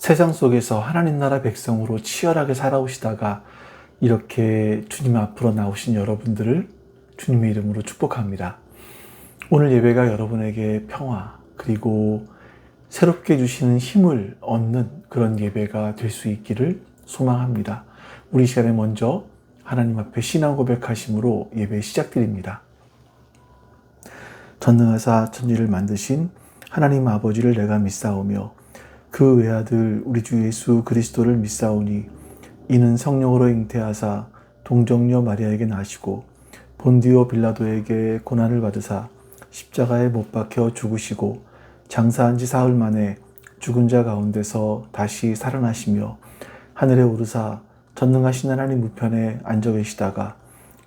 세상 속에서 하나님 나라 백성으로 치열하게 살아오시다가 이렇게 주님 앞으로 나오신 여러분들을 주님의 이름으로 축복합니다. 오늘 예배가 여러분에게 평화 그리고 새롭게 주시는 힘을 얻는 그런 예배가 될 수 있기를 소망합니다. 우리 시간에 먼저 하나님 앞에 신앙 고백하심으로 예배 시작드립니다. 전능하사 천지를 만드신 하나님 아버지를 내가 믿사오며 그 외아들 우리 주 예수 그리스도를 믿사오니 이는 성령으로 잉태하사 동정녀 마리아에게 나시고 본디오 빌라도에게 고난을 받으사 십자가에 못 박혀 죽으시고 장사한 지 사흘 만에 죽은 자 가운데서 다시 살아나시며 하늘에 오르사 전능하신 하나님 우편에 앉아 계시다가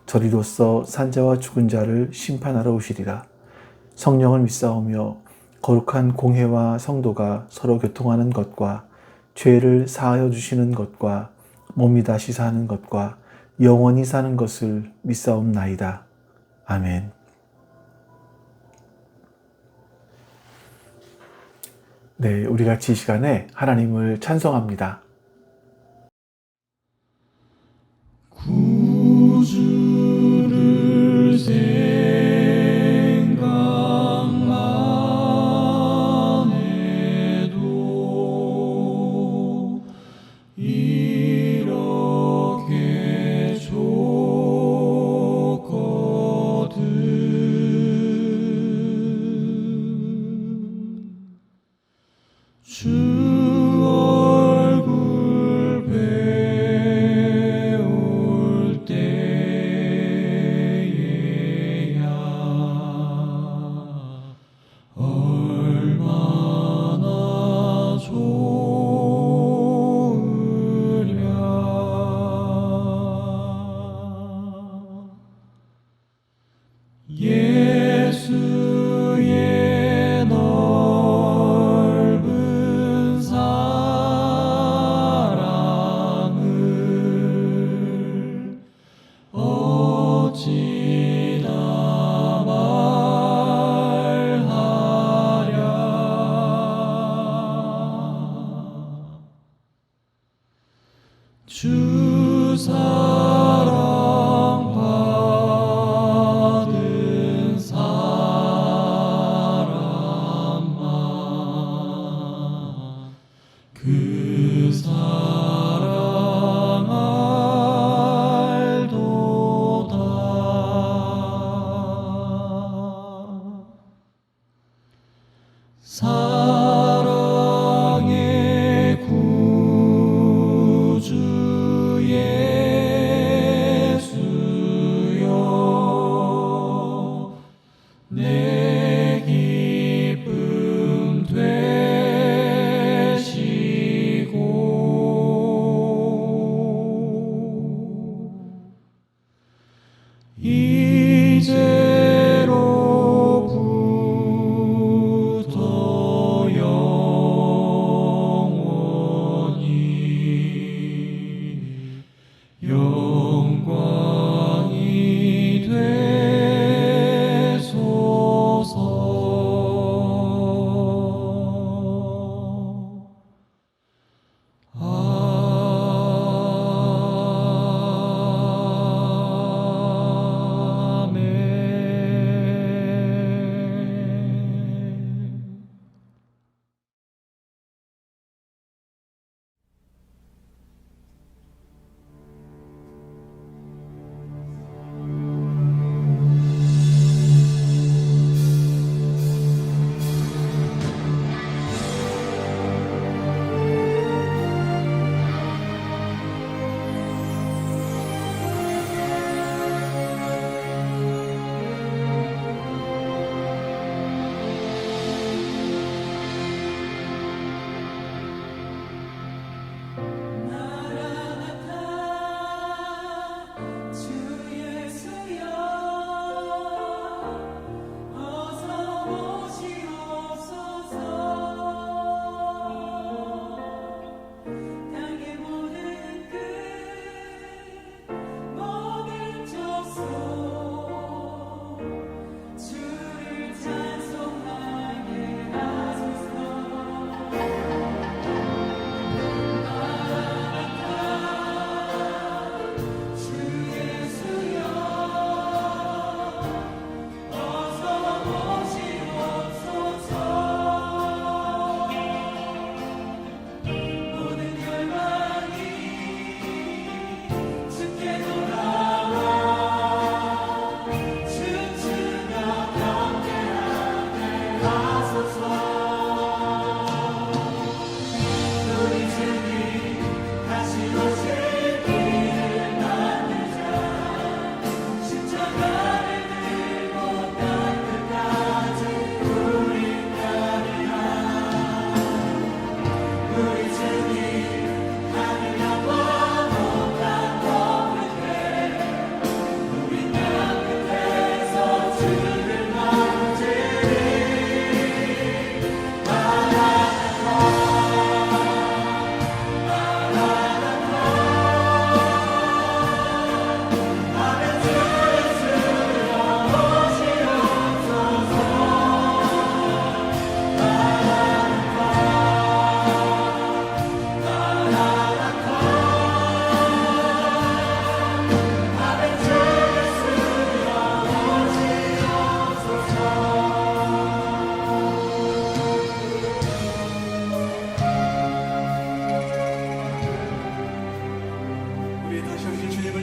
저리로서 산자와 죽은 자를 심판하러 오시리라. 성령을 믿사오며 거룩한 공회와 성도가 서로 교통하는 것과 죄를 사하여 주시는 것과 몸이 다시 사는 것과 영원히 사는 것을 믿사옵나이다. 아멘. 네, 우리 같이 이 시간에 하나님을 찬송합니다. 구주를 생각만 해도 이렇게 좋거든. 주 얼굴 배울 때에야 얼마나 좋으랴. 예수의 넓은 사랑을 어찌나 말하랴. 주 사랑 받은 사람만 그 사랑 알도다. 사랑의 구주 예수여 내 기쁨 되시고 이제로부터 영원히 영광이 되소서. 아멘.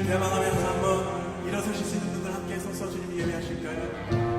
대망하면서 한번 일어서실 수 있는 분들 함께 서서 주님 예배하실까요?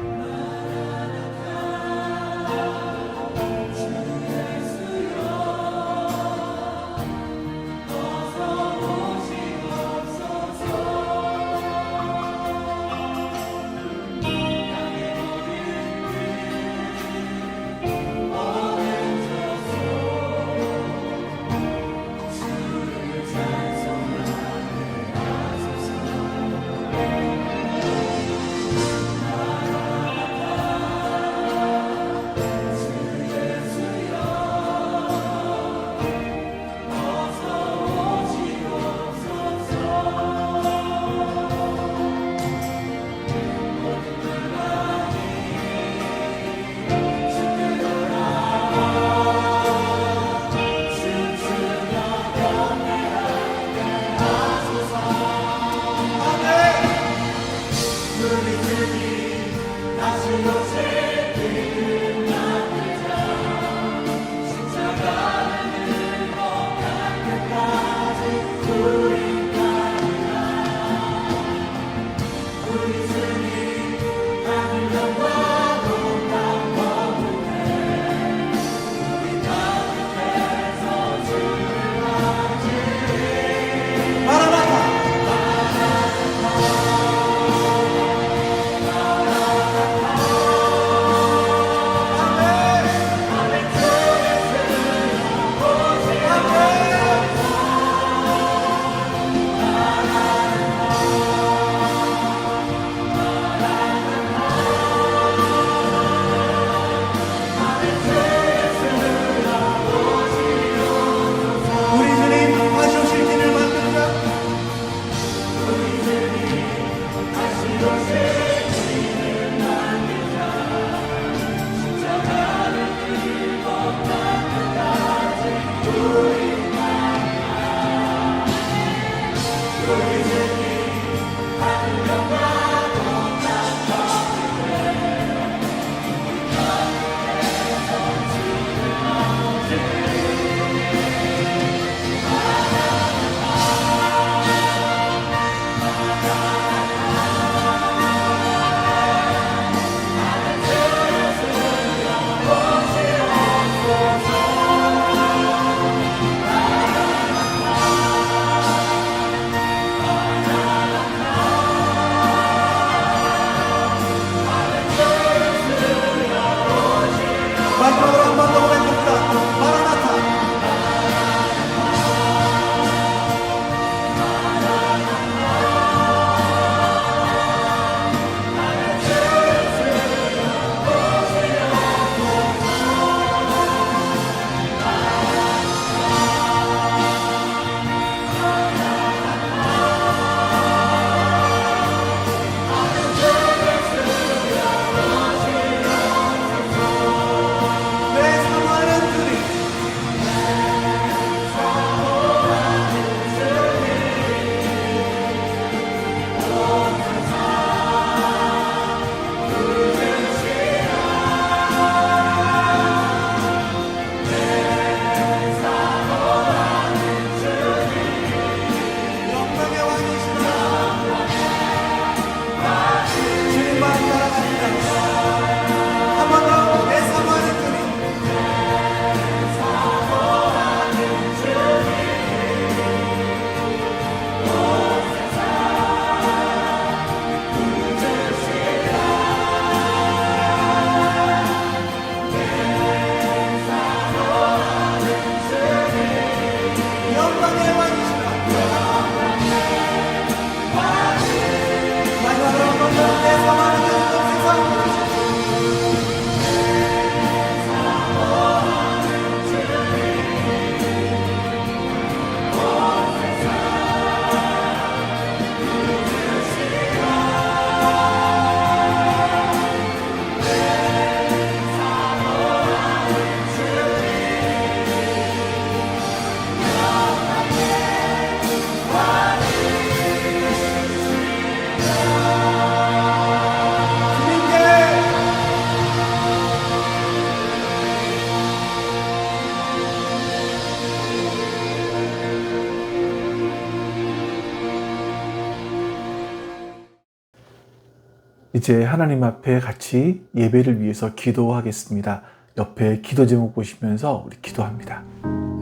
이제 하나님 앞에 같이 예배를 위해서 기도하겠습니다. 옆에 기도 제목 보시면서 우리 기도합니다.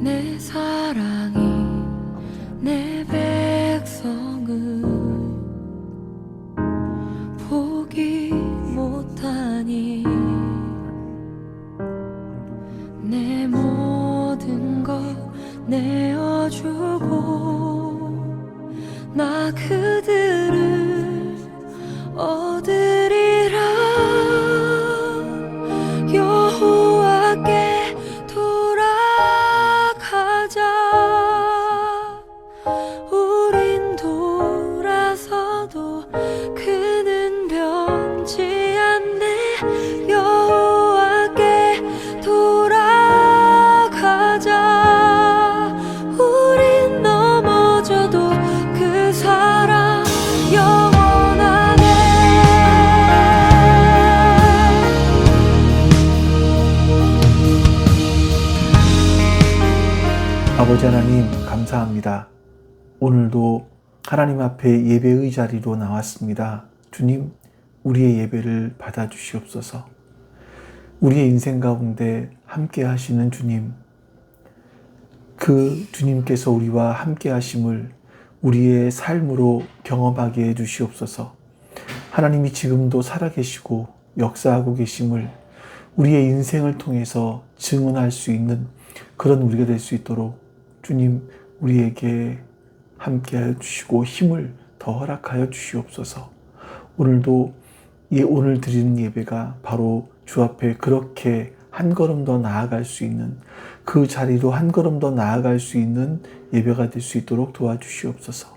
내 사랑이 내 백성을 보기 못하니 내 모든 것 내어주고 나 그들을 얻으리라. 여호와께 돌아가자. 우린 돌아서도 그는 변치 않네. 여호와께 돌아가자. 우린 넘어져도 그 사랑 영원하네. 아버지 하나님 감사합니다. 오늘도 하나님 앞에 예배의 자리로 나왔습니다. 주님, 우리의 예배를 받아주시옵소서. 우리의 인생 가운데 함께 하시는 주님, 그 주님께서 우리와 함께 하심을 우리의 삶으로 경험하게 해주시옵소서. 하나님이 지금도 살아계시고 역사하고 계심을 우리의 인생을 통해서 증언할 수 있는 그런 우리가 될 수 있도록 주님, 우리에게 함께하여 주시고 힘을 더 허락하여 주시옵소서. 오늘도 오늘 드리는 예배가 바로 주 앞에 그렇게 한 걸음 더 나아갈 수 있는, 그 자리로 한 걸음 더 나아갈 수 있는 예배가 될 수 있도록 도와주시옵소서.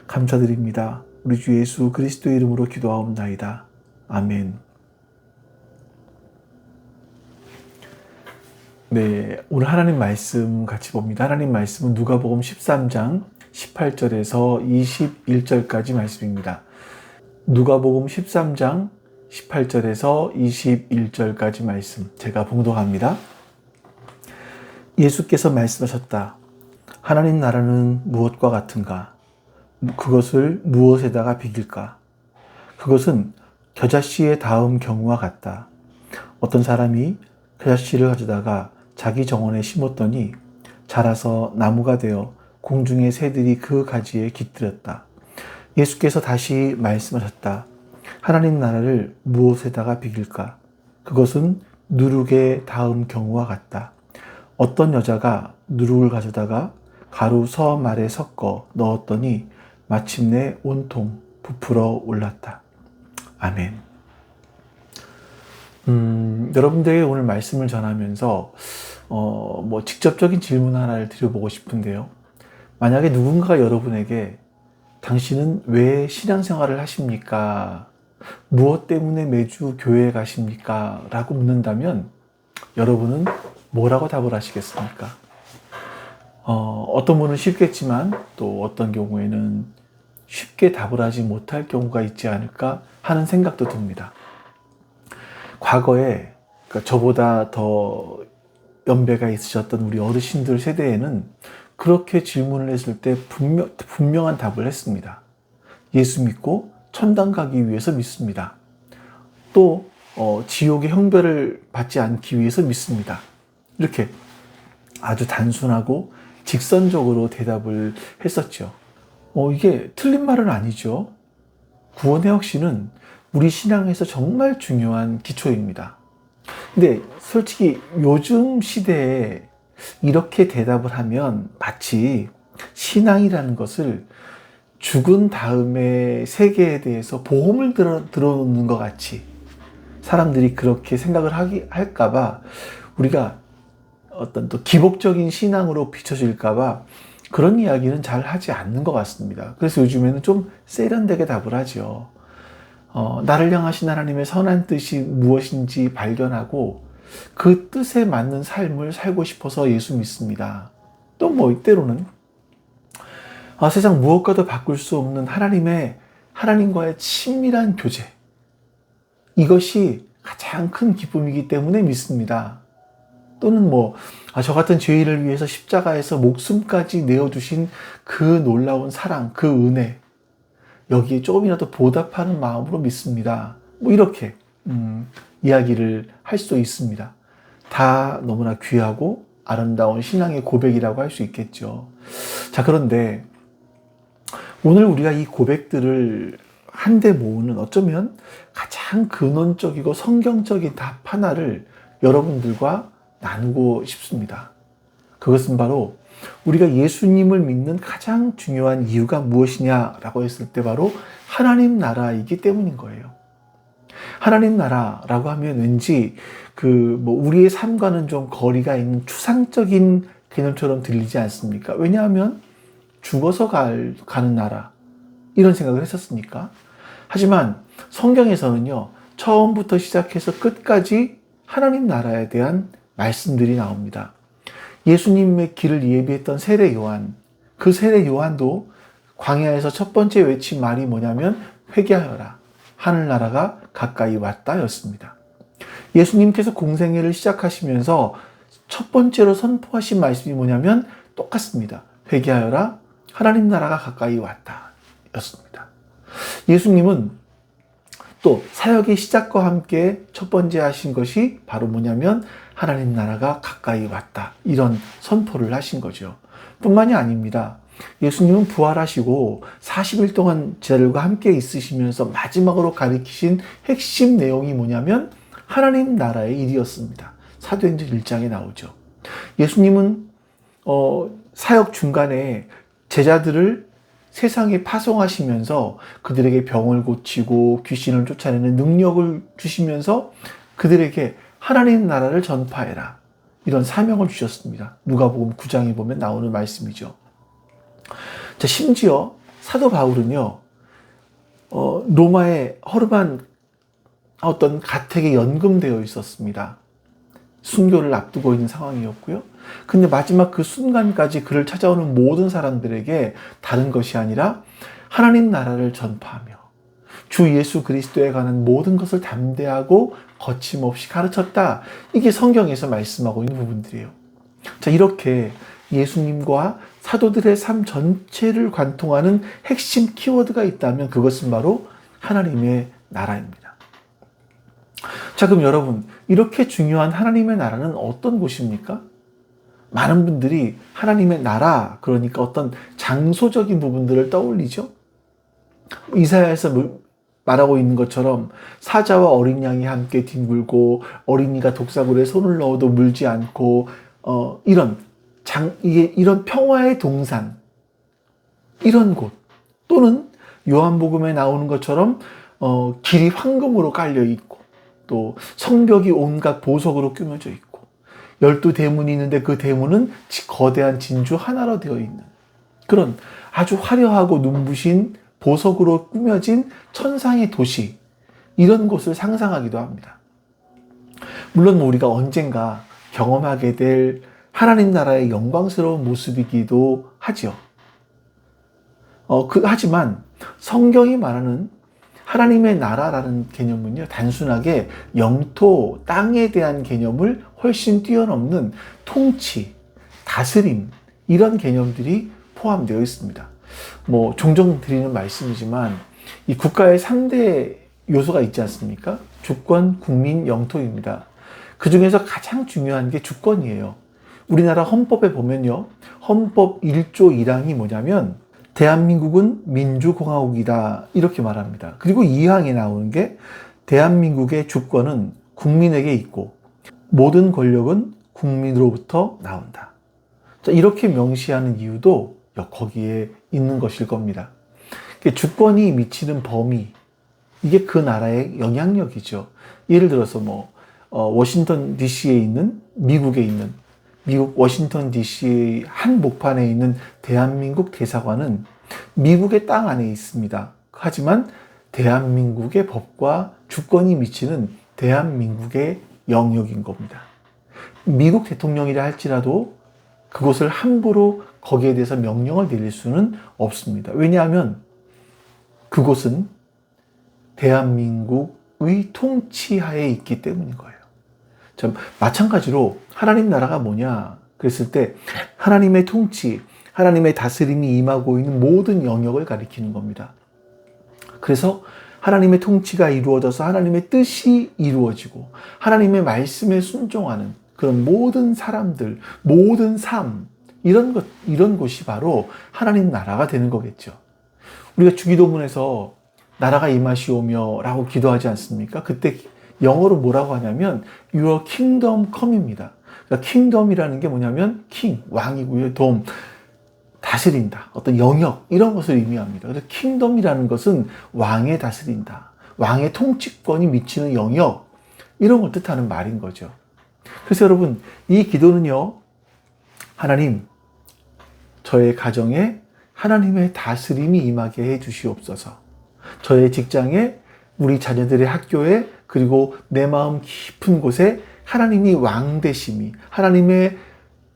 감사드립니다. 우리 주 예수 그리스도의 이름으로 기도하옵나이다. 아멘. 네, 오늘 하나님 말씀 같이 봅니다. 하나님 말씀은 누가복음 13장 18절에서 21절까지 말씀입니다. 누가복음 13장 18절에서 21절까지 말씀 제가 봉독합니다. 예수께서 말씀하셨다. 하나님 나라는 무엇과 같은가? 그것을 무엇에다가 비길까? 그것은 겨자씨의 다음 경우와 같다. 어떤 사람이 겨자씨를 가져다가 자기 정원에 심었더니 자라서 나무가 되어 공중의 새들이 그 가지에 깃들었다. 예수께서 다시 말씀하셨다. 하나님 나라를 무엇에다가 비길까? 그것은 누룩의 다음 경우와 같다. 어떤 여자가 누룩을 가져다가 가루 서말에 섞어 넣었더니 마침내 온통 부풀어 올랐다. 아멘. 여러분들에게 오늘 말씀을 전하면서 직접적인 질문 하나를 드려보고 싶은데요. 만약에 누군가가 여러분에게 당신은 왜 신앙생활을 하십니까? 무엇 때문에 매주 교회에 가십니까? 라고 묻는다면 여러분은 뭐라고 답을 하시겠습니까? 어떤 분은 쉽겠지만 또 어떤 경우에는 쉽게 답을 하지 못할 경우가 있지 않을까 하는 생각도 듭니다. 과거에 저보다 더 연배가 있으셨던 우리 어르신들 세대에는 그렇게 질문을 했을 때 분명한 답을 했습니다. 예수 믿고 천당 가기 위해서 믿습니다. 또 지옥의 형벌을 받지 않기 위해서 믿습니다. 이렇게 아주 단순하고 직선적으로 대답을 했었죠. 이게 틀린 말은 아니죠. 구원의 확신은 우리 신앙에서 정말 중요한 기초입니다. 근데 솔직히 요즘 시대에 이렇게 대답을 하면 마치 신앙이라는 것을 죽은 다음에 세계에 대해서 보험을 들어놓는 것 같이 사람들이 그렇게 생각을 할까봐 우리가 어떤 또 기복적인 신앙으로 비춰질까봐 그런 이야기는 잘 하지 않는 것 같습니다. 그래서 요즘에는 좀 세련되게 답을 하죠. 나를 향하신 하나님의 선한 뜻이 무엇인지 발견하고 그 뜻에 맞는 삶을 살고 싶어서 예수 믿습니다. 또 이때로는 세상 무엇과도 바꿀 수 없는 하나님과의 친밀한 교제, 이것이 가장 큰 기쁨이기 때문에 믿습니다. 또는 저 같은 죄인을 위해서 십자가에서 목숨까지 내어주신 그 놀라운 사랑, 그 은혜, 여기에 조금이라도 보답하는 마음으로 믿습니다. 뭐 이렇게 이야기를 할 수 있습니다. 다 너무나 귀하고 아름다운 신앙의 고백이라고 할 수 있겠죠. 자, 그런데 오늘 우리가 이 고백들을 한데 모으는 어쩌면 가장 근원적이고 성경적인 답 하나를 여러분들과 나누고 싶습니다. 그것은 바로 우리가 예수님을 믿는 가장 중요한 이유가 무엇이냐라고 했을 때 바로 하나님 나라이기 때문인 거예요. 하나님 나라라고 하면 왠지 우리의 삶과는 좀 거리가 있는 추상적인 개념처럼 들리지 않습니까? 왜냐하면 죽어서 가는 나라, 이런 생각을 했었으니까. 하지만 성경에서는요, 처음부터 시작해서 끝까지 하나님 나라에 대한 말씀들이 나옵니다. 예수님의 길을 예비했던 세례 요한, 그 세례 요한도 광야에서 첫 번째 외친 말이 뭐냐면 회개하여라, 하늘나라가 가까이 왔다 였습니다. 예수님께서 공생애를 시작하시면서 첫 번째로 선포하신 말씀이 뭐냐면 똑같습니다. 회개하여라, 하나님 나라가 가까이 왔다 였습니다. 예수님은 또 사역의 시작과 함께 첫 번째 하신 것이 바로 뭐냐면 하나님 나라가 가까이 왔다, 이런 선포를 하신 거죠. 뿐만이 아닙니다. 예수님은 부활하시고 40일 동안 제자들과 함께 있으시면서 마지막으로 가르치신 핵심 내용이 뭐냐면 하나님 나라의 일이었습니다. 사도행전 1장에 나오죠. 예수님은 사역 중간에 제자들을 세상에 파송하시면서 그들에게 병을 고치고 귀신을 쫓아내는 능력을 주시면서 그들에게 하나님 나라를 전파해라, 이런 사명을 주셨습니다. 누가복음 9장에 보면 나오는 말씀이죠. 자, 심지어 사도 바울은요, 로마의 허름한 어떤 가택에 연금되어 있었습니다. 순교를 앞두고 있는 상황이었고요. 근데 마지막 그 순간까지 그를 찾아오는 모든 사람들에게 다른 것이 아니라 하나님 나라를 전파하며 주 예수 그리스도에 관한 모든 것을 담대하고 거침없이 가르쳤다. 이게 성경에서 말씀하고 있는 부분들이에요. 자, 이렇게 예수님과 사도들의 삶 전체를 관통하는 핵심 키워드가 있다면 그것은 바로 하나님의 나라입니다. 자, 그럼 여러분, 이렇게 중요한 하나님의 나라는 어떤 곳입니까? 많은 분들이 하나님의 나라, 그러니까 어떤 장소적인 부분들을 떠올리죠. 이사야에서 말하고 있는 것처럼 사자와 어린 양이 함께 뒹굴고 어린이가 독사굴에 손을 넣어도 물지 않고 이런 평화의 동산, 이런 곳, 또는 요한복음에 나오는 것처럼 길이 황금으로 깔려 있고 또 성벽이 온갖 보석으로 꾸며져 있고 12대문이 있는데 그 대문은 거대한 진주 하나로 되어 있는 그런 아주 화려하고 눈부신 보석으로 꾸며진 천상의 도시, 이런 곳을 상상하기도 합니다. 물론 우리가 언젠가 경험하게 될 하나님 나라의 영광스러운 모습이기도 하죠. 하지만 성경이 말하는 하나님의 나라라는 개념은요, 단순하게 영토, 땅에 대한 개념을 훨씬 뛰어넘는 통치, 다스림, 이런 개념들이 포함되어 있습니다. 종종 드리는 말씀이지만 이 국가의 3대 요소가 있지 않습니까? 주권, 국민, 영토입니다. 그 중에서 가장 중요한 게 주권이에요. 우리나라 헌법에 보면요, 헌법 1조 1항이 뭐냐면 대한민국은 민주공화국이다, 이렇게 말합니다. 그리고 2항에 나오는 게 대한민국의 주권은 국민에게 있고 모든 권력은 국민으로부터 나온다. 자, 이렇게 명시하는 이유도 거기에 있는 것일 겁니다. 주권이 미치는 범위, 이게 그 나라의 영향력이죠. 예를 들어서 워싱턴 DC에 있는 미국 워싱턴 DC의 한 목판에 있는 대한민국 대사관은 미국의 땅 안에 있습니다. 하지만 대한민국의 법과 주권이 미치는 대한민국의 영역인 겁니다. 미국 대통령이라 할지라도 그곳을 함부로 거기에 대해서 명령을 내릴 수는 없습니다. 왜냐하면 그곳은 대한민국의 통치하에 있기 때문인 거예요. 마찬가지로 하나님 나라가 뭐냐 그랬을 때 하나님의 통치, 하나님의 다스림이 임하고 있는 모든 영역을 가리키는 겁니다. 그래서 하나님의 통치가 이루어져서 하나님의 뜻이 이루어지고 하나님의 말씀에 순종하는 그런 모든 사람들, 모든 삶, 이런 곳이 바로 하나님 나라가 되는 거겠죠. 우리가 주기도문에서 나라가 임하시오며 라고 기도하지 않습니까? 그때 영어로 뭐라고 하냐면 Your kingdom come입니다. 그러니까 kingdom이라는 게 뭐냐면 king, 왕이고요. dom, 다스린다. 어떤 영역, 이런 것을 의미합니다. 그래서 kingdom이라는 것은 왕의 다스린다. 왕의 통치권이 미치는 영역, 이런 걸 뜻하는 말인 거죠. 그래서 여러분, 이 기도는요, 하나님, 저의 가정에 하나님의 다스림이 임하게 해 주시옵소서. 저의 직장에, 우리 자녀들의 학교에, 그리고 내 마음 깊은 곳에 하나님이 왕 되심이, 하나님의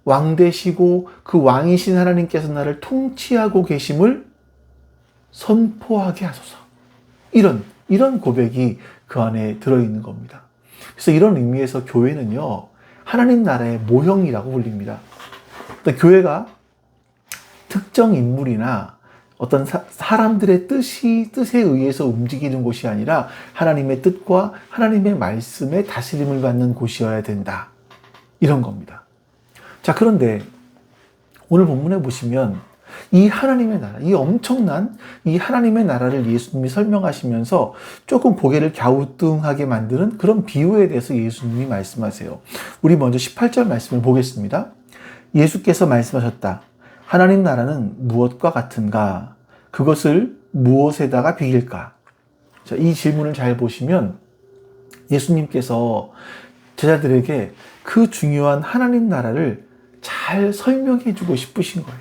왕 되시고 그 왕이신 하나님께서 나를 통치하고 계심을 선포하게 하소서. 이런 고백이 그 안에 들어있는 겁니다. 그래서 이런 의미에서 교회는요, 하나님 나라의 모형이라고 불립니다. 교회가 특정 인물이나 어떤 사람들의 뜻에 의해서 움직이는 곳이 아니라 하나님의 뜻과 하나님의 말씀에 다스림을 받는 곳이어야 된다. 이런 겁니다. 자, 그런데 오늘 본문에 보시면 이 하나님의 나라, 이 엄청난 이 하나님의 나라를 예수님이 설명하시면서 조금 고개를 갸우뚱하게 만드는 그런 비유에 대해서 예수님이 말씀하세요. 우리 먼저 18절 말씀을 보겠습니다. 예수께서 말씀하셨다. 하나님 나라는 무엇과 같은가? 그것을 무엇에다가 비길까? 자, 이 질문을 잘 보시면 예수님께서 제자들에게 그 중요한 하나님 나라를 잘 설명해 주고 싶으신 거예요.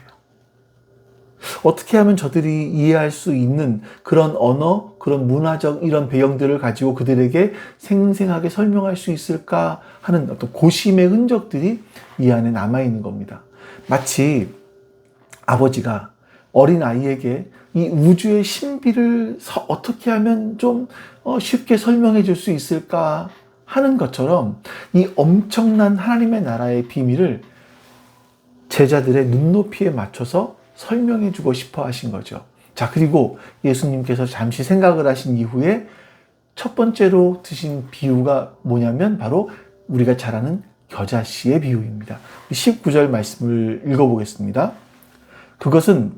어떻게 하면 저들이 이해할 수 있는 그런 언어, 그런 문화적 이런 배경들을 가지고 그들에게 생생하게 설명할 수 있을까 하는 어떤 고심의 흔적들이 이 안에 남아있는 겁니다. 마치 아버지가 어린 아이에게 이 우주의 신비를 어떻게 하면 좀 쉽게 설명해 줄 수 있을까 하는 것처럼 이 엄청난 하나님의 나라의 비밀을 제자들의 눈높이에 맞춰서 설명해 주고 싶어 하신 거죠. 자, 그리고 예수님께서 잠시 생각을 하신 이후에 첫 번째로 드신 비유가 뭐냐면 바로 우리가 잘 아는 겨자씨의 비유입니다. 19절 말씀을 읽어보겠습니다. 그것은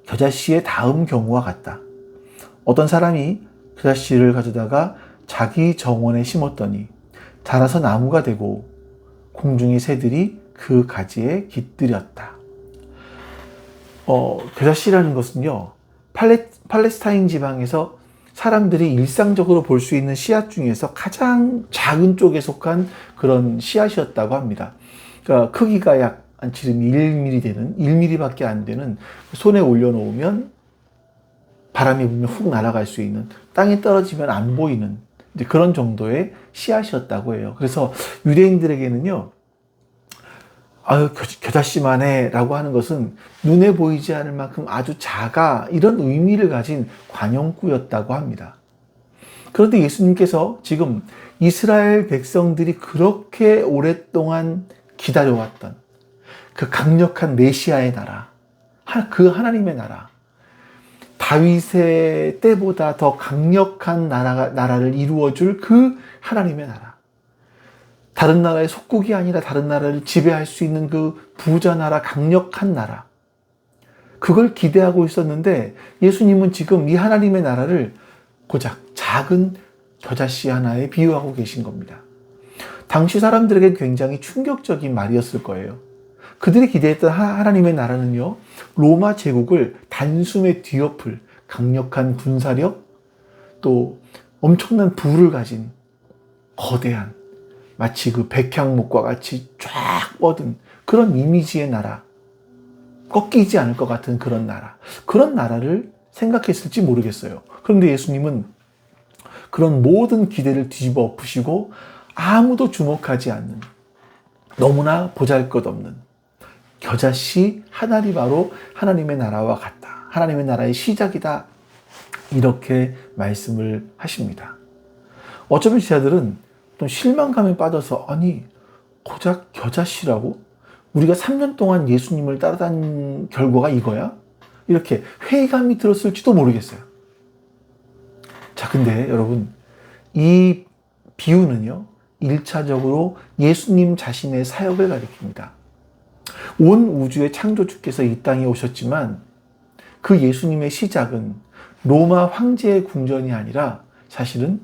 겨자씨의 다음 경우와 같다. 어떤 사람이 겨자씨를 가져다가 자기 정원에 심었더니 자라서 나무가 되고 공중의 새들이 그 가지에 깃들였다. 겨자씨라는 것은요, 팔레스타인 지방에서 사람들이 일상적으로 볼 수 있는 씨앗 중에서 가장 작은 쪽에 속한 그런 씨앗이었다고 합니다. 그러니까 크기가 약 한 지름이 1mm 되는, 1mm밖에 안 되는, 손에 올려놓으면 바람이 불면 훅 날아갈 수 있는, 땅에 떨어지면 안 보이는 이제 그런 정도의 씨앗이었다고 해요. 그래서 유대인들에게는요, 겨자씨만 해 라고 하는 것은 눈에 보이지 않을 만큼 아주 작아, 이런 의미를 가진 관용구였다고 합니다. 그런데 예수님께서 지금 이스라엘 백성들이 그렇게 오랫동안 기다려왔던 그 강력한 메시아의 나라, 그 하나님의 나라, 다윗의 때보다 더 강력한 나라를 이루어줄 그 하나님의 나라, 다른 나라의 속국이 아니라 다른 나라를 지배할 수 있는 그 부자 나라, 강력한 나라, 그걸 기대하고 있었는데 예수님은 지금 이 하나님의 나라를 고작 작은 겨자씨 하나에 비유하고 계신 겁니다. 당시 사람들에게 굉장히 충격적인 말이었을 거예요. 그들이 기대했던 하나님의 나라는요, 로마 제국을 단숨에 뒤엎을 강력한 군사력, 또 엄청난 부를 가진 거대한, 마치 그 백향목과 같이 쫙 뻗은 그런 이미지의 나라, 꺾이지 않을 것 같은 그런 나라를 생각했을지 모르겠어요. 그런데 예수님은 그런 모든 기대를 뒤집어 엎으시고 아무도 주목하지 않는, 너무나 보잘것없는 겨자씨 하나리 바로 하나님의 나라와 같다. 하나님의 나라의 시작이다. 이렇게 말씀을 하십니다. 어쩌면 제자들은 좀 실망감에 빠져서, 아니 고작 겨자씨라고? 우리가 3년 동안 예수님을 따라다닌 결과가 이거야? 이렇게 회의감이 들었을지도 모르겠어요. 근데 여러분, 이 비유는요, 1차적으로 예수님 자신의 사역을 가리킵니다. 온 우주의 창조주께서 이 땅에 오셨지만 그 예수님의 시작은 로마 황제의 궁전이 아니라 사실은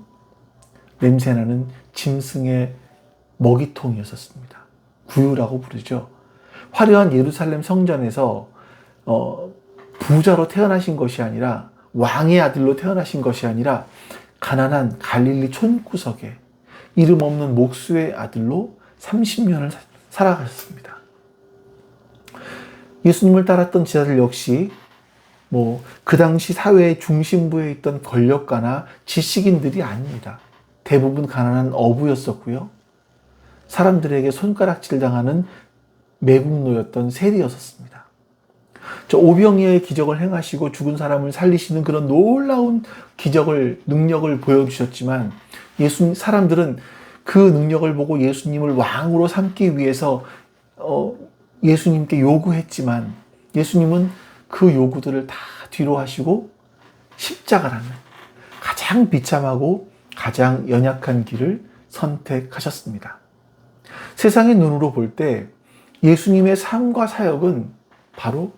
냄새나는 짐승의 먹이통이었습니다. 구유라고 부르죠. 화려한 예루살렘 성전에서 부자로 태어나신 것이 아니라, 왕의 아들로 태어나신 것이 아니라 가난한 갈릴리 촌구석에 이름 없는 목수의 아들로 30년을 살아가셨습니다. 예수님을 따랐던 제자들 역시 그 당시 사회의 중심부에 있던 권력가나 지식인들이 아닙니다. 대부분 가난한 어부였었고요. 사람들에게 손가락질 당하는 매국노였던 세리였었습니다. 저 오병이어의 기적을 행하시고 죽은 사람을 살리시는 그런 놀라운 능력을 보여주셨지만 사람들은 그 능력을 보고 예수님을 왕으로 삼기 위해서 예수님께 요구했지만 예수님은 그 요구들을 다 뒤로 하시고 십자가라는 가장 비참하고 가장 연약한 길을 선택하셨습니다. 세상의 눈으로 볼 때 예수님의 삶과 사역은 바로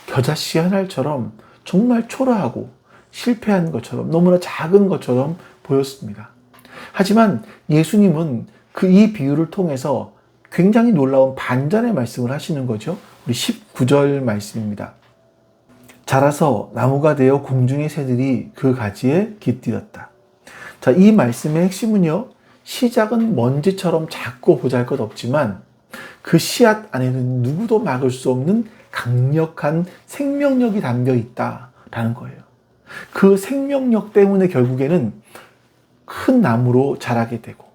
겨자씨 한 알처럼 정말 초라하고 실패한 것처럼, 너무나 작은 것처럼 보였습니다. 하지만 예수님은 이 비유를 통해서 굉장히 놀라운 반전의 말씀을 하시는 거죠. 우리 19절 말씀입니다. 자라서 나무가 되어 공중의 새들이 그 가지에 깃들었다. 자, 이 말씀의 핵심은요, 시작은 먼지처럼 작고 보잘것없지만 그 씨앗 안에는 누구도 막을 수 없는 강력한 생명력이 담겨 있다라는 거예요. 그 생명력 때문에 결국에는 큰 나무로 자라게 되고,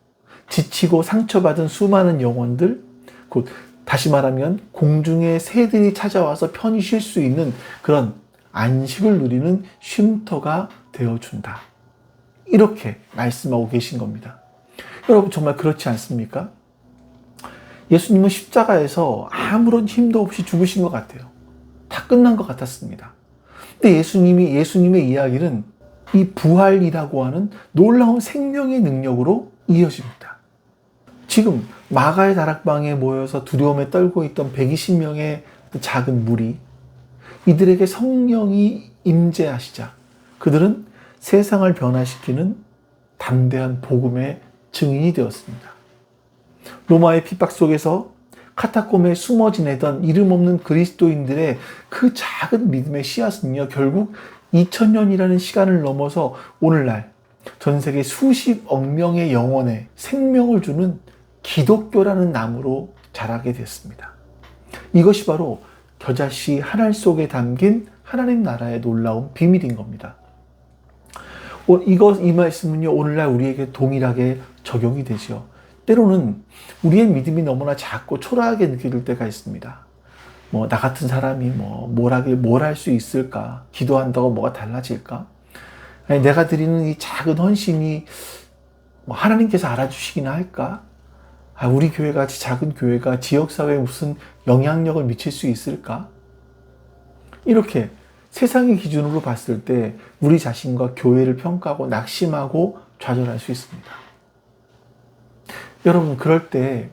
지치고 상처받은 수많은 영혼들, 곧 다시 말하면 공중의 새들이 찾아와서 편히 쉴 수 있는 그런 안식을 누리는 쉼터가 되어준다. 이렇게 말씀하고 계신 겁니다. 여러분, 정말 그렇지 않습니까? 예수님은 십자가에서 아무런 힘도 없이 죽으신 것 같아요. 다 끝난 것 같았습니다. 근데 예수님의 이야기는 이 부활이라고 하는 놀라운 생명의 능력으로 이어집니다. 지금 마가의 다락방에 모여서 두려움에 떨고 있던 120명의 작은 무리, 이들에게 성령이 임재하시자 그들은 세상을 변화시키는 담대한 복음의 증인이 되었습니다. 로마의 핍박 속에서 카타콤에 숨어 지내던 이름 없는 그리스도인들의 그 작은 믿음의 씨앗은요, 결국 2000년이라는 시간을 넘어서 오늘날 전 세계 수십억 명의 영혼에 생명을 주는 기독교라는 나무로 자라게 됐습니다. 이것이 바로 겨자씨 한 알 속에 담긴 하나님 나라의 놀라운 비밀인 겁니다. 이 말씀은요, 오늘날 우리에게 동일하게 적용이 되죠. 때로는 우리의 믿음이 너무나 작고 초라하게 느껴질 때가 있습니다. 나 같은 사람이 뭘 할 수 있을까? 기도한다고 뭐가 달라질까? 아니, 내가 드리는 이 작은 헌신이 하나님께서 알아주시기나 할까? 우리 교회같이 작은 교회가 지역사회에 무슨 영향력을 미칠 수 있을까? 이렇게 세상의 기준으로 봤을 때 우리 자신과 교회를 평가하고 낙심하고 좌절할 수 있습니다. 여러분, 그럴 때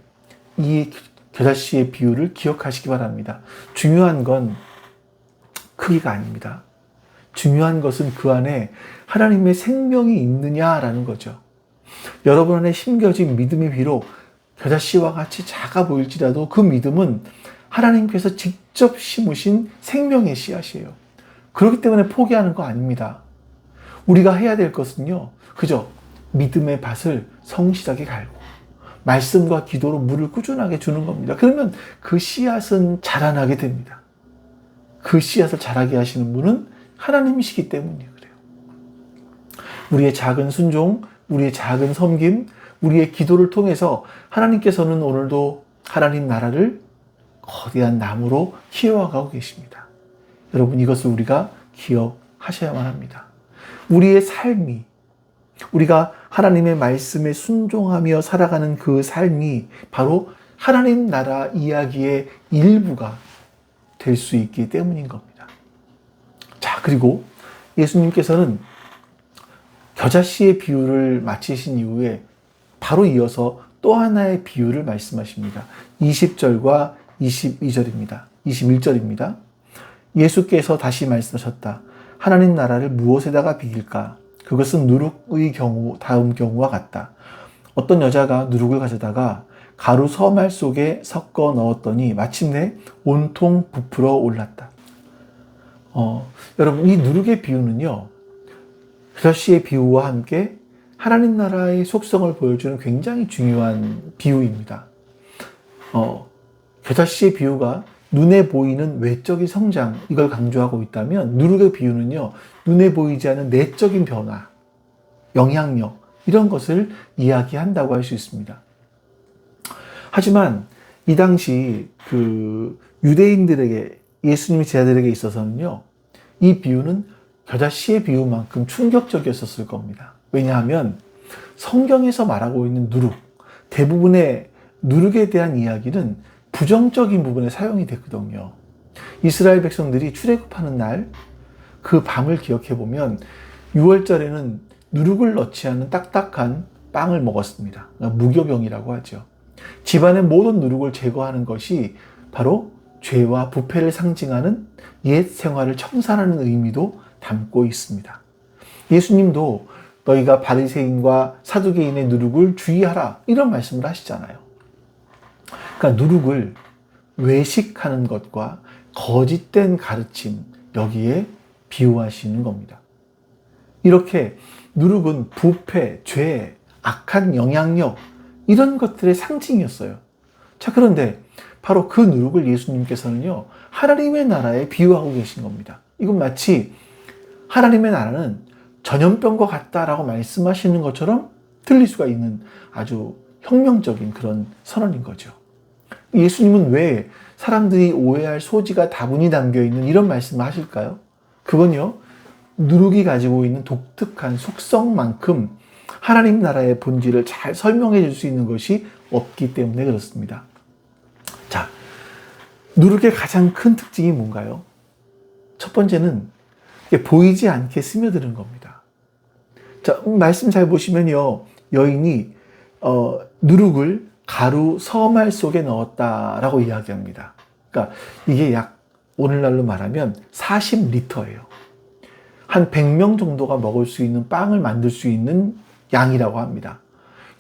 이 겨자씨의 비유를 기억하시기 바랍니다. 중요한 건 크기가 아닙니다. 중요한 것은 그 안에 하나님의 생명이 있느냐라는 거죠. 여러분 안에 심겨진 믿음이 비록 겨자씨와 같이 작아 보일지라도 그 믿음은 하나님께서 직접 심으신 생명의 씨앗이에요. 그렇기 때문에 포기하는 거 아닙니다. 우리가 해야 될 것은요, 그저 믿음의 밭을 성실하게 갈고 말씀과 기도로 물을 꾸준하게 주는 겁니다. 그러면 그 씨앗은 자라나게 됩니다. 그 씨앗을 자라게 하시는 분은 하나님이시기 때문에 그래요. 우리의 작은 순종, 우리의 작은 섬김, 우리의 기도를 통해서 하나님께서는 오늘도 하나님 나라를 거대한 나무로 키워가고 계십니다. 여러분, 이것을 우리가 기억하셔야만 합니다. 우리의 삶이, 우리가 하나님의 말씀에 순종하며 살아가는 그 삶이 바로 하나님 나라 이야기의 일부가 될 수 있기 때문인 겁니다. 자, 그리고 예수님께서는 겨자씨의 비유를 마치신 이후에 바로 이어서 또 하나의 비유를 말씀하십니다. 20절과 22절입니다. 21절입니다. 예수께서 다시 말씀하셨다. 하나님 나라를 무엇에다가 비길까? 그것은 누룩의 경우, 다음 경우와 같다. 어떤 여자가 누룩을 가져다가 가루 서말 속에 섞어 넣었더니 마침내 온통 부풀어 올랐다. 여러분, 이 누룩의 비유는요, 겨자씨의 비유와 함께 하나님 나라의 속성을 보여주는 굉장히 중요한 비유입니다. 겨자씨의 비유가 눈에 보이는 외적인 성장, 이걸 강조하고 있다면 누룩의 비유는요, 눈에 보이지 않는 내적인 변화, 영향력, 이런 것을 이야기한다고 할 수 있습니다. 하지만 이 당시 그 유대인들에게, 예수님의 제자들에게 있어서는요, 이 비유는 겨자씨의 비유만큼 충격적이었을 겁니다. 왜냐하면 성경에서 말하고 있는 누룩, 대부분의 누룩에 대한 이야기는 부정적인 부분에 사용이 됐거든요. 이스라엘 백성들이 출애굽하는 날 그 밤을 기억해 보면 6월절에는 누룩을 넣지 않은 딱딱한 빵을 먹었습니다. 무교병이라고 하죠. 집안의 모든 누룩을 제거하는 것이 바로 죄와 부패를 상징하는 옛 생활을 청산하는 의미도 담고 있습니다. 예수님도 너희가 바리새인과 사두개인의 누룩을 주의하라, 이런 말씀을 하시잖아요. 그러니까 누룩을 외식하는 것과 거짓된 가르침, 여기에 비유하시는 겁니다. 이렇게 누룩은 부패, 죄, 악한 영향력, 이런 것들의 상징이었어요. 자, 그런데 바로 그 누룩을 예수님께서는요, 하나님의 나라에 비유하고 계신 겁니다. 이건 마치 하나님의 나라는 전염병과 같다라고 말씀하시는 것처럼 들릴 수가 있는 아주 혁명적인 그런 선언인 거죠. 예수님은 왜 사람들이 오해할 소지가 다분히 담겨있는 이런 말씀을 하실까요? 그건요, 누룩이 가지고 있는 독특한 속성만큼 하나님 나라의 본질을 잘 설명해 줄 수 있는 것이 없기 때문에 그렇습니다. 자, 누룩의 가장 큰 특징이 뭔가요? 첫 번째는 보이지 않게 스며드는 겁니다. 자, 말씀 잘 보시면요, 여인이 누룩을 가루 서말 속에 넣었다라고 이야기합니다. 그러니까 이게 약 오늘날로 말하면 40리터예요. 한 100명 정도가 먹을 수 있는 빵을 만들 수 있는 양이라고 합니다.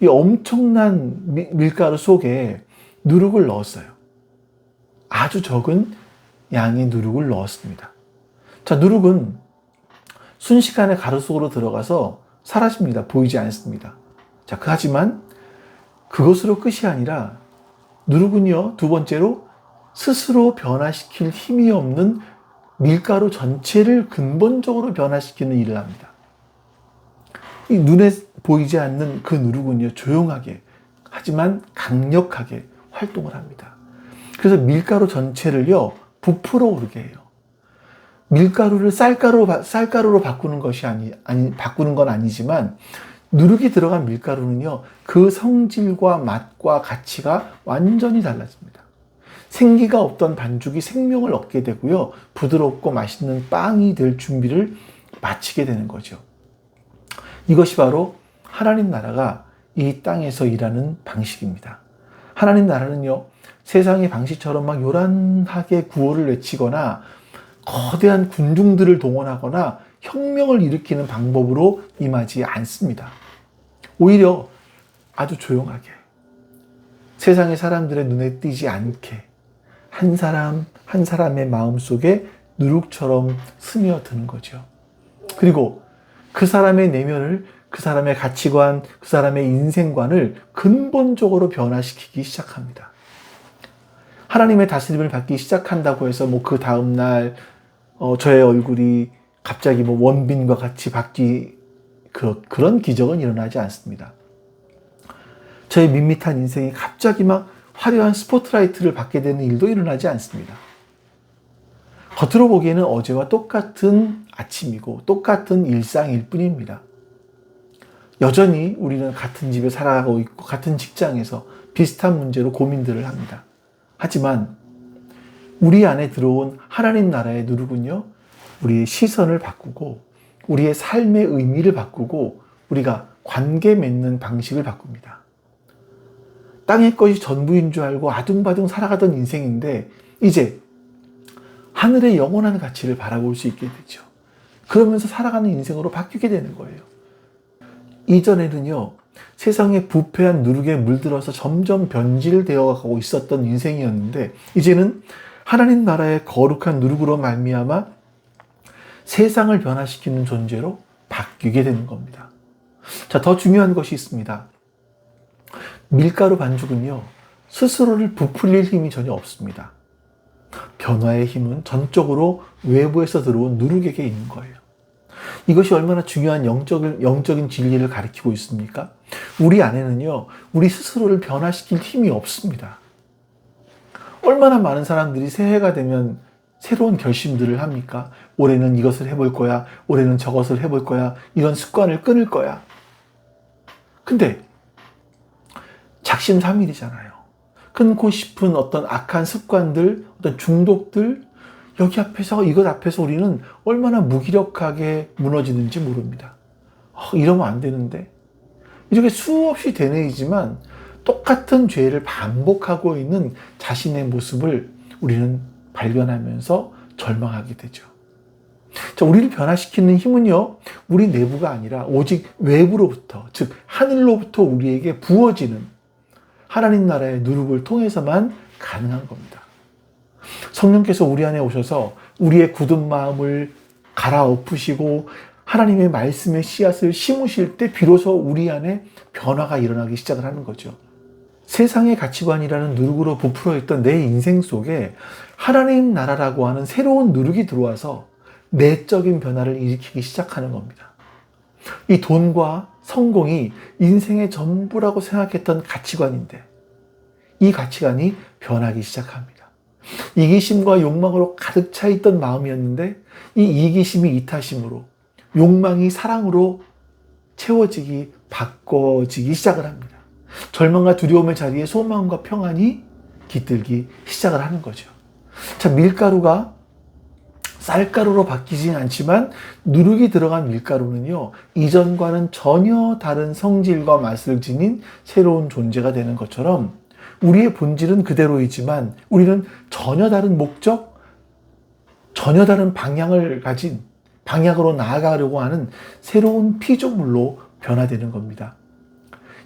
이 엄청난 밀가루 속에 누룩을 넣었어요. 아주 적은 양의 누룩을 넣었습니다. 자, 누룩은 순식간에 가루 속으로 들어가서 사라집니다. 보이지 않습니다. 자, 하지만 그것으로 끝이 아니라 누룩은요, 두 번째로 스스로 변화시킬 힘이 없는 밀가루 전체를 근본적으로 변화시키는 일을 합니다. 이 눈에 보이지 않는 그 누룩은요, 조용하게 하지만 강력하게 활동을 합니다. 그래서 밀가루 전체를요, 부풀어 오르게 해요. 밀가루를 쌀가루로 바꾸는 것이 바꾸는 건 아니지만 누룩이 들어간 밀가루는요, 그 성질과 맛과 가치가 완전히 달라집니다. 생기가 없던 반죽이 생명을 얻게 되고요, 부드럽고 맛있는 빵이 될 준비를 마치게 되는 거죠. 이것이 바로 하나님 나라가 이 땅에서 일하는 방식입니다. 하나님 나라는요, 세상의 방식처럼 막 요란하게 구호를 외치거나 거대한 군중들을 동원하거나 혁명을 일으키는 방법으로 임하지 않습니다. 오히려 아주 조용하게, 세상의 사람들의 눈에 띄지 않게 한 사람 한 사람의 마음속에 누룩처럼 스며드는 거죠. 그리고 그 사람의 내면을, 그 사람의 가치관, 그 사람의 인생관을 근본적으로 변화시키기 시작합니다. 하나님의 다스림을 받기 시작한다고 해서 그 다음날 저의 얼굴이 갑자기 원빈과 같이 바뀌, 그런 기적은 일어나지 않습니다. 저의 밋밋한 인생이 갑자기 막 화려한 스포트라이트를 받게 되는 일도 일어나지 않습니다. 겉으로 보기에는 어제와 똑같은 아침이고 똑같은 일상일 뿐입니다. 여전히 우리는 같은 집에 살아가고 있고 같은 직장에서 비슷한 문제로 고민들을 합니다. 하지만 우리 안에 들어온 하나님 나라의 누룩은요, 우리의 시선을 바꾸고 우리의 삶의 의미를 바꾸고 우리가 관계 맺는 방식을 바꿉니다. 땅의 것이 전부인 줄 알고 아둥바둥 살아가던 인생인데 이제 하늘의 영원한 가치를 바라볼 수 있게 되죠. 그러면서 살아가는 인생으로 바뀌게 되는 거예요. 이전에는요, 세상의 부패한 누룩에 물들어서 점점 변질되어 가고 있었던 인생이었는데 이제는 하나님 나라의 거룩한 누룩으로 말미암아 세상을 변화시키는 존재로 바뀌게 되는 겁니다. 자, 더 중요한 것이 있습니다. 밀가루 반죽은요, 스스로를 부풀릴 힘이 전혀 없습니다. 변화의 힘은 전적으로 외부에서 들어온 누룩에게 있는 거예요. 이것이 얼마나 중요한 영적인 진리를 가리키고 있습니까? 우리 안에는요, 우리 스스로를 변화시킬 힘이 없습니다. 얼마나 많은 사람들이 새해가 되면 새로운 결심들을 합니까? 올해는 이것을 해볼 거야, 올해는 저것을 해볼 거야, 이런 습관을 끊을 거야. 근데 작심삼일이잖아요. 끊고 싶은 어떤 악한 습관들, 어떤 중독들, 여기 앞에서, 이것 앞에서 우리는 얼마나 무기력하게 무너지는지 모릅니다. 이러면 안 되는데. 이렇게 수없이 되뇌이지만 똑같은 죄를 반복하고 있는 자신의 모습을 우리는 발견하면서 절망하게 되죠. 자, 우리를 변화시키는 힘은요, 우리 내부가 아니라 오직 외부로부터, 즉 하늘로부터 우리에게 부어지는 하나님 나라의 누룩을 통해서만 가능한 겁니다. 성령께서 우리 안에 오셔서 우리의 굳은 마음을 갈아엎으시고 하나님의 말씀의 씨앗을 심으실 때 비로소 우리 안에 변화가 일어나기 시작을 하는 거죠. 세상의 가치관이라는 누룩으로 부풀어 있던 내 인생 속에 하나님 나라라고 하는 새로운 누룩이 들어와서 내적인 변화를 일으키기 시작하는 겁니다. 이 돈과 성공이 인생의 전부라고 생각했던 가치관인데 이 가치관이 변하기 시작합니다. 이기심과 욕망으로 가득 차 있던 마음이었는데 이 이기심이 이타심으로, 욕망이 사랑으로 채워지기, 바꿔지기 시작을 합니다. 절망과 두려움의 자리에 소망과 평안이 깃들기 시작을 하는 거죠. 자, 밀가루가 쌀가루로 바뀌진 않지만 누룩이 들어간 밀가루는요, 이전과는 전혀 다른 성질과 맛을 지닌 새로운 존재가 되는 것처럼 우리의 본질은 그대로이지만 우리는 전혀 다른 목적, 전혀 다른 방향을 가진, 방향으로 나아가려고 하는 새로운 피조물로 변화되는 겁니다.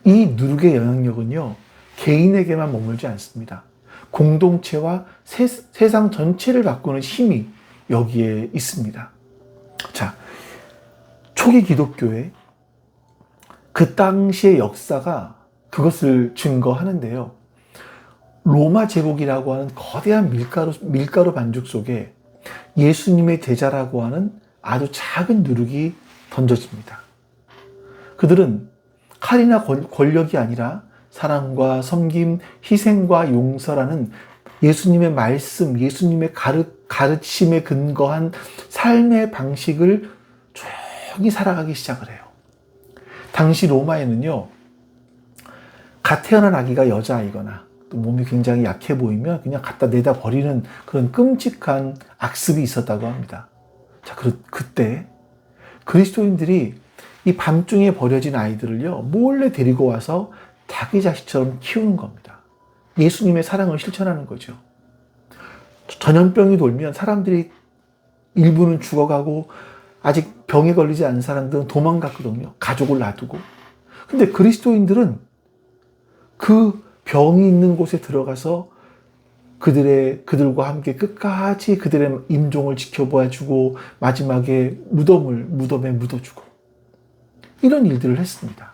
이 누룩의 영향력은요, 개인에게만 머물지 않습니다. 공동체와 세상 전체를 바꾸는 힘이 여기에 있습니다. 자, 초기 기독교의 그 당시의 역사가 그것을 증거하는데요. 로마 제국이라고 하는 거대한 밀가루 반죽 속에 예수님의 제자라고 하는 아주 작은 누룩이 던져집니다. 그들은 칼이나 권력이 아니라 사랑과 섬김, 희생과 용서라는 예수님의 말씀, 예수님의 가르침에 근거한 삶의 방식을 조용히 살아가기 시작을 해요. 당시 로마에는요, 갓 태어난 아기가 여자아이거나 또 몸이 굉장히 약해 보이면 그냥 갖다 내다 버리는 그런 끔찍한 악습이 있었다고 합니다. 자, 그때 그리스도인들이 이 밤중에 버려진 아이들을요, 몰래 데리고 와서 자기 자식처럼 키우는 겁니다. 예수님의 사랑을 실천하는 거죠. 전염병이 돌면 사람들이 일부는 죽어가고 아직 병에 걸리지 않은 사람들은 도망갔거든요. 가족을 놔두고. 근데 그리스도인들은 그 병이 있는 곳에 들어가서 그들과 함께 끝까지 그들의 임종을 지켜봐주고 마지막에 무덤에 묻어주고 이런 일들을 했습니다.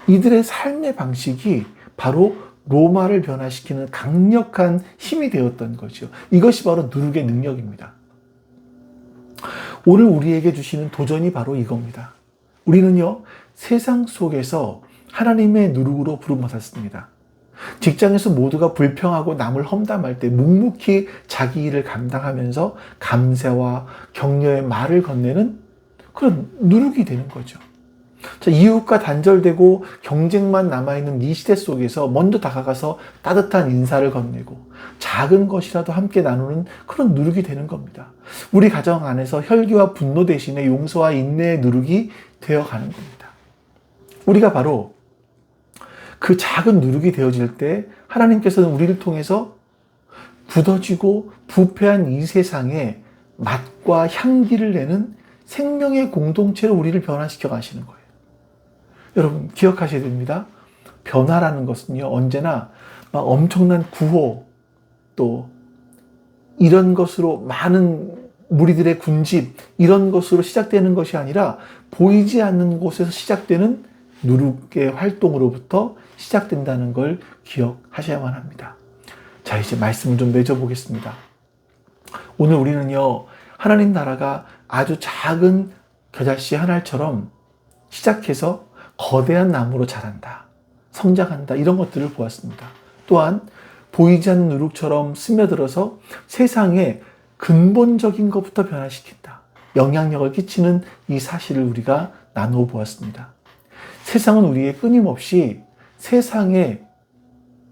이들의 삶의 방식이 바로 로마를 변화시키는 강력한 힘이 되었던 거죠. 이것이 바로 누룩의 능력입니다. 오늘 우리에게 주시는 도전이 바로 이겁니다. 우리는요, 세상 속에서 하나님의 누룩으로 부름받았습니다. 직장에서 모두가 불평하고 남을 험담할 때 묵묵히 자기 일을 감당하면서 감사와 격려의 말을 건네는 그런 누룩이 되는 거죠. 자, 이웃과 단절되고 경쟁만 남아있는 이 시대 속에서 먼저 다가가서 따뜻한 인사를 건네고 작은 것이라도 함께 나누는 그런 누룩이 되는 겁니다. 우리 가정 안에서 혈기와 분노 대신에 용서와 인내의 누룩이 되어가는 겁니다. 우리가 바로 그 작은 누룩이 되어질 때 하나님께서는 우리를 통해서 굳어지고 부패한 이 세상에 맛과 향기를 내는 생명의 공동체로 우리를 변화시켜 가시는 거예요. 여러분 기억하셔야 됩니다. 변화라는 것은요, 언제나 막 엄청난 구호, 또 이런 것으로 많은 무리들의 군집, 이런 것으로 시작되는 것이 아니라 보이지 않는 곳에서 시작되는 누룩의 활동으로부터 시작된다는 걸 기억하셔야만 합니다. 자, 이제 말씀을 좀 맺어보겠습니다. 오늘 우리는요, 하나님 나라가 아주 작은 겨자씨 한 알처럼 시작해서 거대한 나무로 자란다, 성장한다, 이런 것들을 보았습니다. 또한 보이지 않는 누룩처럼 스며들어서 세상에 근본적인 것부터 변화시킨다, 영향력을 끼치는 이 사실을 우리가 나누어 보았습니다. 세상은 우리에 끊임없이 세상에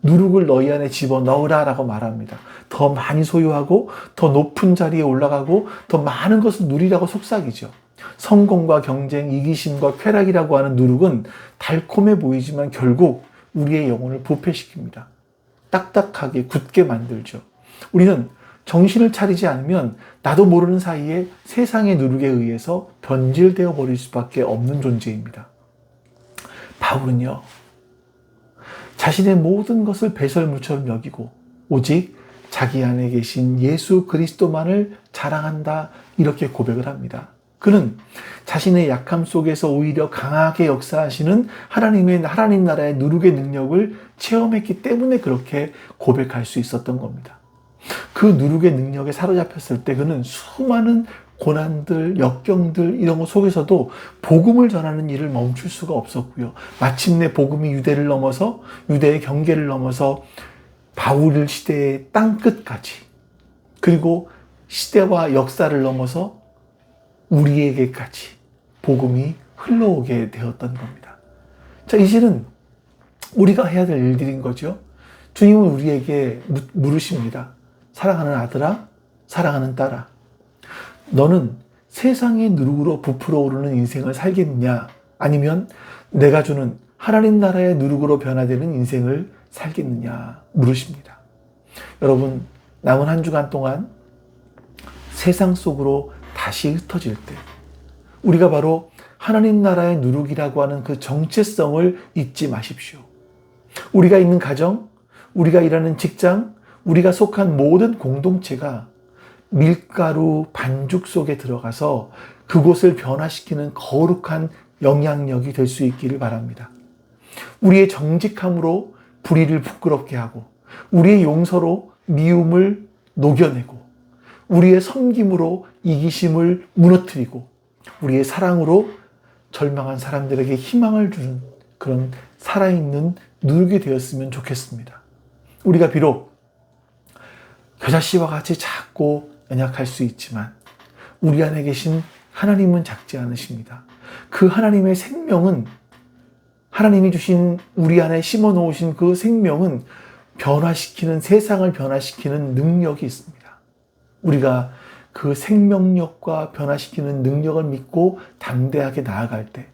누룩을 너희 안에 집어넣으라 라고 말합니다. 더 많이 소유하고 더 높은 자리에 올라가고 더 많은 것을 누리라고 속삭이죠. 성공과 경쟁, 이기심과 쾌락이라고 하는 누룩은 달콤해 보이지만 결국 우리의 영혼을 부패시킵니다. 딱딱하게 굳게 만들죠. 우리는 정신을 차리지 않으면 나도 모르는 사이에 세상의 누룩에 의해서 변질되어 버릴 수밖에 없는 존재입니다. 바울은요, 자신의 모든 것을 배설물처럼 여기고 오직 자기 안에 계신 예수 그리스도만을 자랑한다, 이렇게 고백을 합니다. 그는 자신의 약함 속에서 오히려 강하게 역사하시는 하나님 나라의 누룩의 능력을 체험했기 때문에 그렇게 고백할 수 있었던 겁니다. 그 누룩의 능력에 사로잡혔을 때 그는 수많은 고난들, 역경들, 이런 것 속에서도 복음을 전하는 일을 멈출 수가 없었고요. 마침내 복음이 유대를 넘어서, 유대의 경계를 넘어서 바울 시대의 땅끝까지, 그리고 시대와 역사를 넘어서 우리에게까지 복음이 흘러오게 되었던 겁니다. 자, 이제는 우리가 해야 될 일들인 거죠. 주님은 우리에게 물으십니다. 사랑하는 아들아, 사랑하는 딸아, 너는 세상의 누룩으로 부풀어 오르는 인생을 살겠느냐, 아니면 내가 주는 하나님 나라의 누룩으로 변화되는 인생을 살겠느냐 물으십니다. 여러분, 남은 한 주간 동안 세상 속으로 다시 흩어질 때 우리가 바로 하나님 나라의 누룩이라고 하는 그 정체성을 잊지 마십시오. 우리가 있는 가정, 우리가 일하는 직장, 우리가 속한 모든 공동체가 밀가루 반죽 속에 들어가서 그곳을 변화시키는 거룩한 영향력이 될 수 있기를 바랍니다. 우리의 정직함으로 불의를 부끄럽게 하고, 우리의 용서로 미움을 녹여내고, 우리의 섬김으로 이기심을 무너뜨리고, 우리의 사랑으로 절망한 사람들에게 희망을 주는 그런 살아있는 누룩이 되었으면 좋겠습니다. 우리가 비록 겨자씨와 같이 작고 연약할 수 있지만 우리 안에 계신 하나님은 작지 않으십니다. 그 하나님의 생명은, 하나님이 주신 우리 안에 심어 놓으신 그 생명은 변화시키는, 세상을 변화시키는 능력이 있습니다. 우리가 그 생명력과 변화시키는 능력을 믿고 담대하게 나아갈 때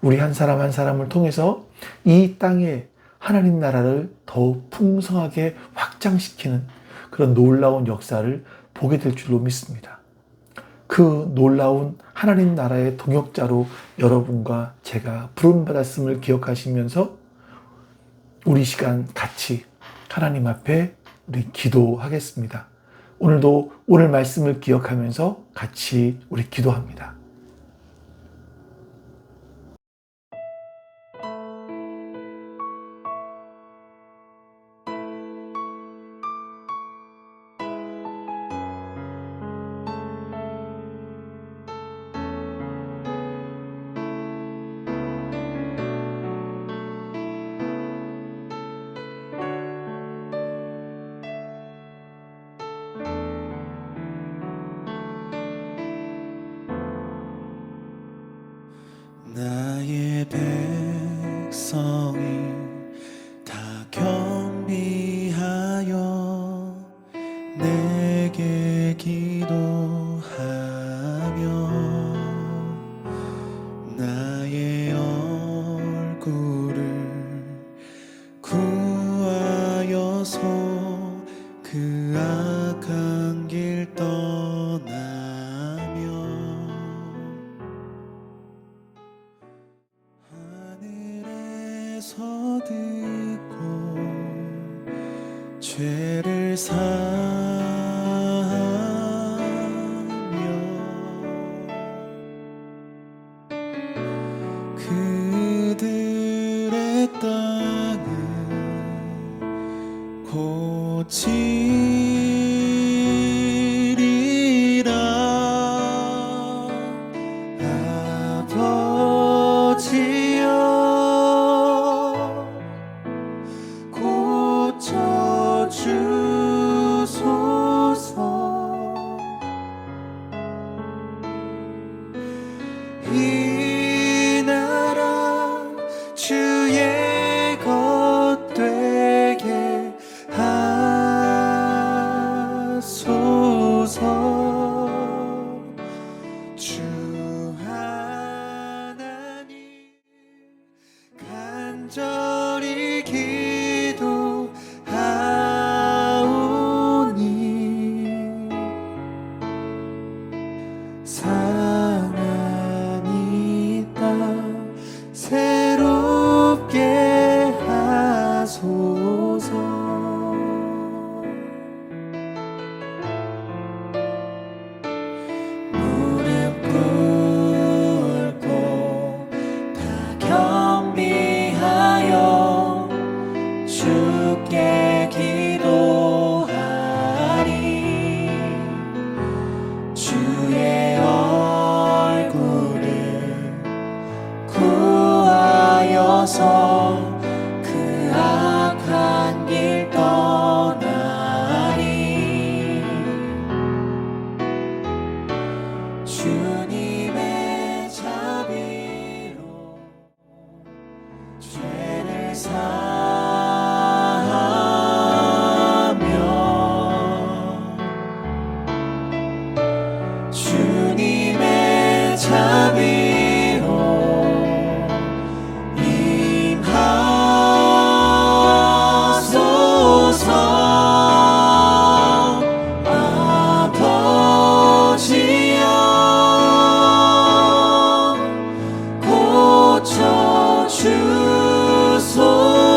우리 한 사람 한 사람을 통해서 이 땅에 하나님 나라를 더욱 풍성하게 확장시키는 그런 놀라운 역사를 보게 될 줄로 믿습니다. 그 놀라운 하나님 나라의 동역자로 여러분과 제가 부름받았음을 기억하시면서 우리 시간 같이 하나님 앞에 우리 기도하겠습니다. 오늘도 오늘 말씀을 기억하면서 같이 우리 기도합니다. 나의 백성이 다 겸비하여 내게 기도하며 나의 얼굴을 얼굴을 구하여서 그 악한 길 떠나며 하늘에서 듣고 죄를 사하며 그들의 땅을 고치리라. 아버지여 고쳐주소서. 이 나라 주의 것 되게 하소서. 주 하나님 간절히 기도하오니 상한 이 땅 새롭게 하소서. 무릎 꿇고 다 경비하여 주께 기도하리. 주의 얼굴을 구하여서 그 악한 길 떠나리. 주님의 자비로 죄를 사하며 주님의 자비로 임하소서. 아버지여 고쳐주소서.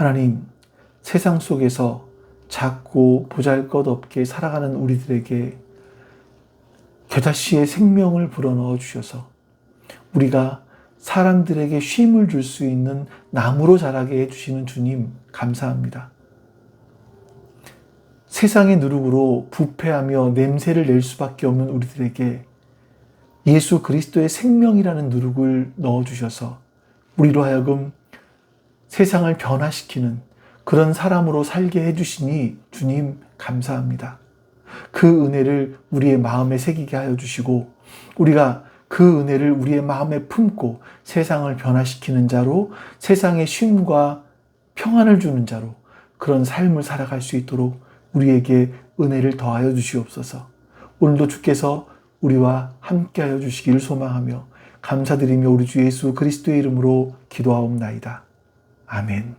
하나님, 세상 속에서 작고 보잘것없게 살아가는 우리들에게 겨자씨의 생명을 불어넣어 주셔서 우리가 사람들에게 쉼을 줄 수 있는 나무로 자라게 해주시는 주님, 감사합니다. 세상의 누룩으로 부패하며 냄새를 낼 수밖에 없는 우리들에게 예수 그리스도의 생명이라는 누룩을 넣어주셔서 우리로 하여금 세상을 변화시키는 그런 사람으로 살게 해주시니 주님 감사합니다. 그 은혜를 우리의 마음에 새기게 하여 주시고 우리가 그 은혜를 우리의 마음에 품고 세상을 변화시키는 자로, 세상에 쉼과 평안을 주는 자로 그런 삶을 살아갈 수 있도록 우리에게 은혜를 더하여 주시옵소서. 오늘도 주께서 우리와 함께하여 주시기를 소망하며 감사드리며 우리 주 예수 그리스도의 이름으로 기도하옵나이다. 아멘.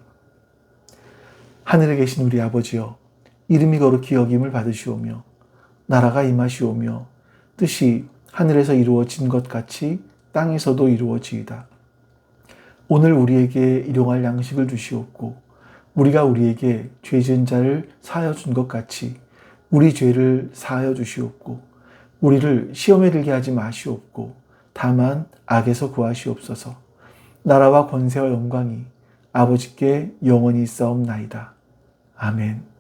하늘에 계신 우리 아버지여, 이름이 거룩히 여김을 받으시오며 나라가 임하시오며 뜻이 하늘에서 이루어진 것 같이 땅에서도 이루어지이다. 오늘 우리에게 일용할 양식을 주시옵고 우리가 우리에게 죄 지은 자를 사하여 준 것 같이 우리 죄를 사하여 주시옵고 우리를 시험에 들게 하지 마시옵고 다만 악에서 구하시옵소서. 나라와 권세와 영광이 아버지께 영원히 있사옵나이다. 아멘.